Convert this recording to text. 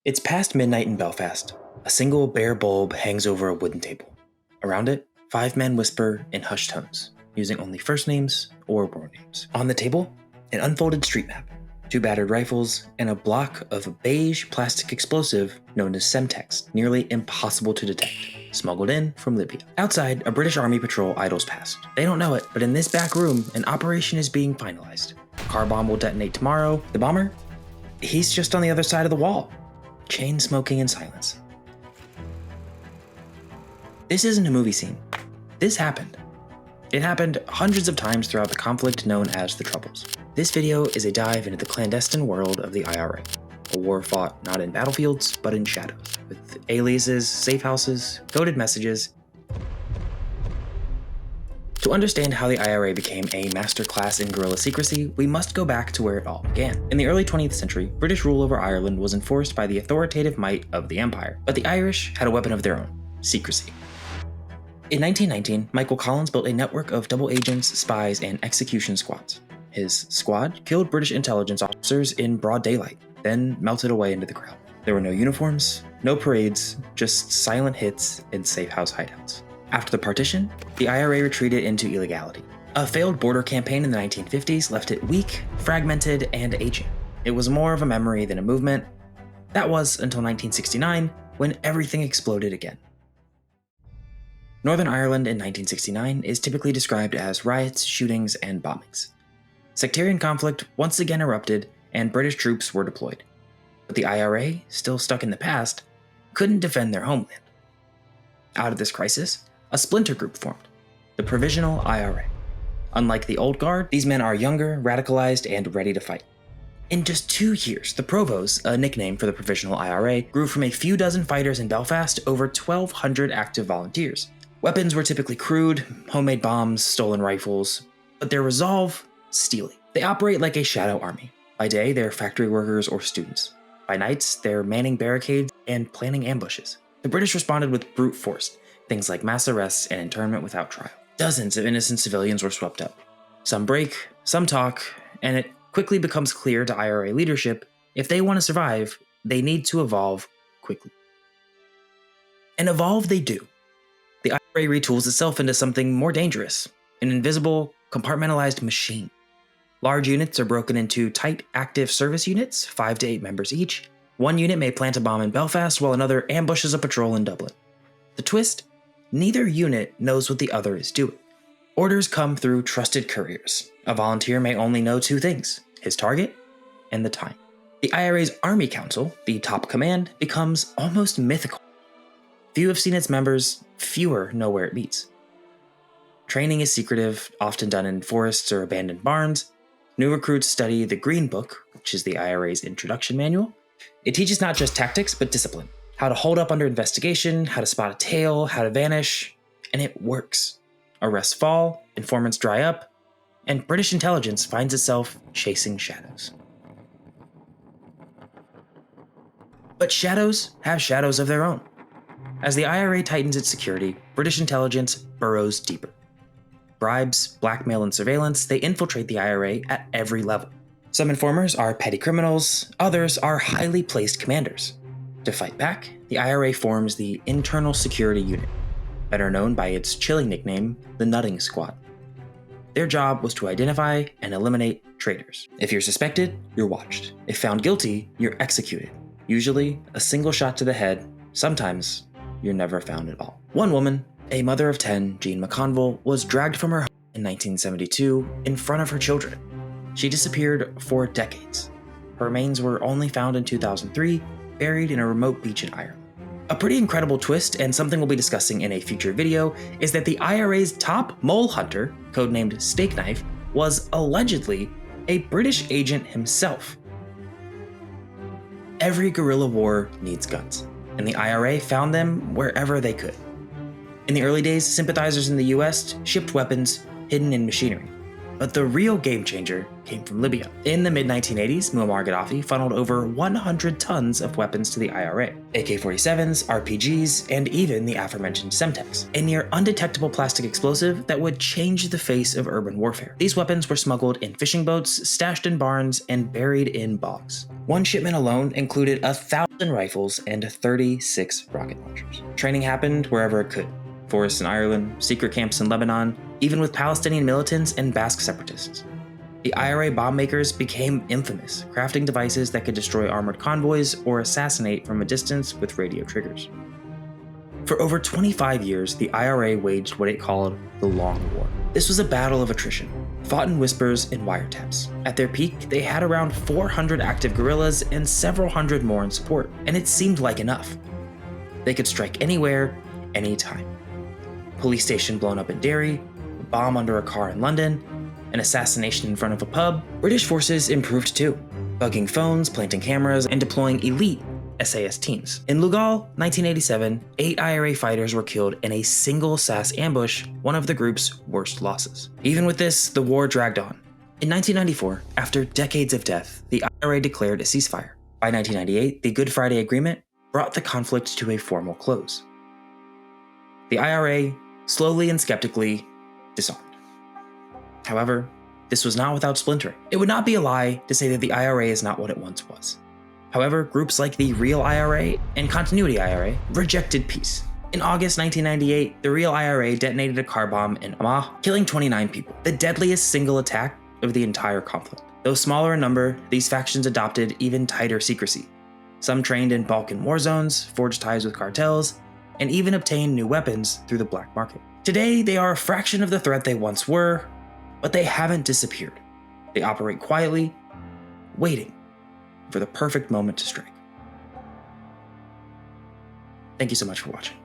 It's past midnight in Belfast. A single bare bulb hangs over a wooden table. Around it, 5 men whisper in hushed tones, using only first names or war names. On the table, an unfolded street map, 2 battered rifles, and a block of a beige plastic explosive known as Semtex, nearly impossible to detect, smuggled in from Libya. Outside, a British Army patrol idles past. They don't know it, but in this back room, an operation is being finalized. A car bomb will detonate tomorrow. The bomber? He's just on the other side of the wall, chain smoking in silence. This isn't a movie scene. This happened. It happened hundreds of times throughout the conflict known as the Troubles. This video is a dive into the clandestine world of the IRA, a war fought not in battlefields, but in shadows, with aliases, safe houses, coded messages. To understand how the IRA became a masterclass in guerrilla secrecy, we must go back to where it all began. In the early 20th century, British rule over Ireland was enforced by the authoritative might of the empire, but the Irish had a weapon of their own: secrecy. In 1919, Michael Collins built a network of double agents, spies, and execution squads. His squad killed British intelligence officers in broad daylight, then melted away into the crowd. There were no uniforms, no parades, just silent hits and safe house hideouts. After the partition, the IRA retreated into illegality. A failed border campaign in the 1950s left it weak, fragmented, and aging. It was more of a memory than a movement. That was until 1969, when everything exploded again. Northern Ireland in 1969 is typically described as riots, shootings, and bombings. Sectarian conflict once again erupted, and British troops were deployed. But the IRA, still stuck in the past, couldn't defend their homeland. Out of this crisis, a splinter group formed, the Provisional IRA. Unlike the old guard, these men are younger, radicalized, and ready to fight. In just 2 years, the Provos, a nickname for the Provisional IRA, grew from a few dozen fighters in Belfast to over 1,200 active volunteers. Weapons were typically crude, homemade bombs, stolen rifles, but their resolve, steely. They operate like a shadow army. By day, they're factory workers or students. By nights, they're manning barricades and planning ambushes. The British responded with brute force, things like mass arrests and internment without trial. Dozens of innocent civilians were swept up. Some break, some talk, and it quickly becomes clear to IRA leadership, if they want to survive, they need to evolve quickly. And evolve they do. The IRA retools itself into something more dangerous, an invisible, compartmentalized machine. Large units are broken into tight, active service units, 5 to 8 members each. One unit may plant a bomb in Belfast while another ambushes a patrol in Dublin. The twist? Neither unit knows what the other is doing. Orders come through trusted couriers. A volunteer may only know 2 things: his target and the time. The IRA's Army Council, the top command, becomes almost mythical. Few have seen its members, fewer know where it meets. Training is secretive, often done in forests or abandoned barns. New recruits study the Green Book, which is the IRA's introduction manual. It teaches not just tactics, but discipline. How to hold up under investigation, how to spot a tail, how to vanish, and it works. Arrests fall, informants dry up, and British intelligence finds itself chasing shadows. But shadows have shadows of their own. As the IRA tightens its security, British intelligence burrows deeper. Bribes, blackmail, and surveillance, they infiltrate the IRA at every level. Some informers are petty criminals, others are highly placed commanders. To fight back, the IRA forms the Internal Security Unit, better known by its chilling nickname, the Nutting Squad. Their job was to identify and eliminate traitors. If you're suspected, you're watched. If found guilty, you're executed. Usually, a single shot to the head, sometimes you're never found at all. One woman, a mother of 10, Jean McConville, was dragged from her home in 1972 in front of her children. She disappeared for decades. Her remains were only found in 2003, buried in a remote beach in Ireland. A pretty incredible twist, and something we'll be discussing in a future video, is that the IRA's top mole hunter, codenamed Steak Knife, was allegedly a British agent himself. Every guerrilla war needs guns, and the IRA found them wherever they could. In the early days, sympathizers in the US shipped weapons hidden in machinery. But the real game changer came from Libya. In the mid-1980s, Muammar Gaddafi funneled over 100 tons of weapons to the IRA, AK-47s, RPGs, and even the aforementioned Semtex, a near undetectable plastic explosive that would change the face of urban warfare. These weapons were smuggled in fishing boats, stashed in barns, and buried in bogs. One shipment alone included 1,000 rifles and 36 rocket launchers. Training happened wherever it could. Forests in Ireland, secret camps in Lebanon, even with Palestinian militants and Basque separatists. The IRA bomb makers became infamous, crafting devices that could destroy armored convoys or assassinate from a distance with radio triggers. For over 25 years, the IRA waged what it called the Long War. This was a battle of attrition, fought in whispers and wiretaps. At their peak, they had around 400 active guerrillas and several hundred more in support, and it seemed like enough. They could strike anywhere, anytime. Police station blown up in Derry, a bomb under a car in London, an assassination in front of a pub. British forces improved too, bugging phones, planting cameras, and deploying elite SAS teams. In Lugal, 1987, 8 IRA fighters were killed in a single SAS ambush, one of the group's worst losses. Even with this, the war dragged on. In 1994, after decades of death, the IRA declared a ceasefire. By 1998, the Good Friday Agreement brought the conflict to a formal close. The IRA slowly and skeptically disarmed. However, this was not without splintering. It would not be a lie to say that the IRA is not what it once was. However, groups like the Real IRA and Continuity IRA rejected peace. In August 1998, the Real IRA detonated a car bomb in Amah, killing 29 people, the deadliest single attack of the entire conflict. Though smaller in number, these factions adopted even tighter secrecy. Some trained in Balkan war zones, forged ties with cartels, and even obtained new weapons through the black market. Today, they are a fraction of the threat they once were, but they haven't disappeared. They operate quietly, waiting for the perfect moment to strike. Thank you so much for watching.